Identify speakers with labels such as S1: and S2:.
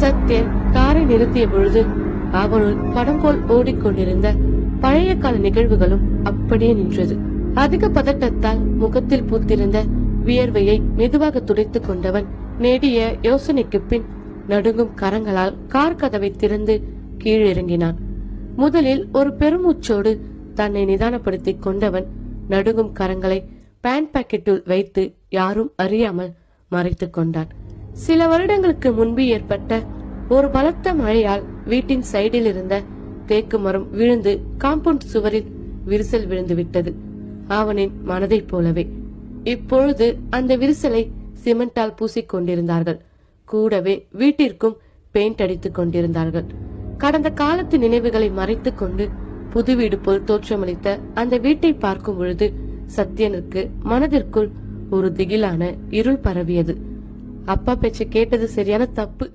S1: சத்யன் காரை நிறுத்திய பொழுது அவனுள் படம் போல் ஓடிக்கொண்டிருந்த பழைய கால நிகழ்வுகளும் அப்படியே நின்றது. அதிக பதட்டத்தால் முகத்தில் பூத்திருந்த வியர்வையை மெதுவாக துடைத்துக் கொண்டவன் நெடிய யோசனைக்கு பின் நடுங்கும் கரங்களால் கார் கதவை திறந்து கீழிறங்கினான். முதலில் ஒரு பெருமூச்சோடு தன்னை நிதானப்படுத்திக் கொண்டவன் நடுங்கும் கரங்களை பேண்ட் பாக்கெட்டுள் வைத்து யாரும் அறியாமல் மறைத்துக் கொண்டான். சில வருடங்களுக்கு முன்பு ஏற்பட்ட ஒரு பலத்த மழையால் வீட்டின் சைடில் இருந்த தேக்கு மரம் விழுந்து காம்பவுண்ட் சுவரில் விரிசல் விழுந்து விட்டது. அவனின் மனதை போலவே இப்பொழுது அந்த விரிசலை சிமெண்டால் பூசிக்கொண்டிருந்தார்கள். கூடவே வீட்டிற்கும் பெயிண்ட் அடித்துக் கொண்டிருந்தார்கள். கடந்த காலத்து நினைவுகளை மறைத்துக் கொண்டு புது வீடு போல் தோற்றமளித்த அந்த வீட்டை பார்க்கும் பொழுது சத்யனுக்கு மனதிற்குள் ஒரு திகிலான இருள் பரவியது. அப்பா பேச்சை கேட்டது சரியான தப்பு.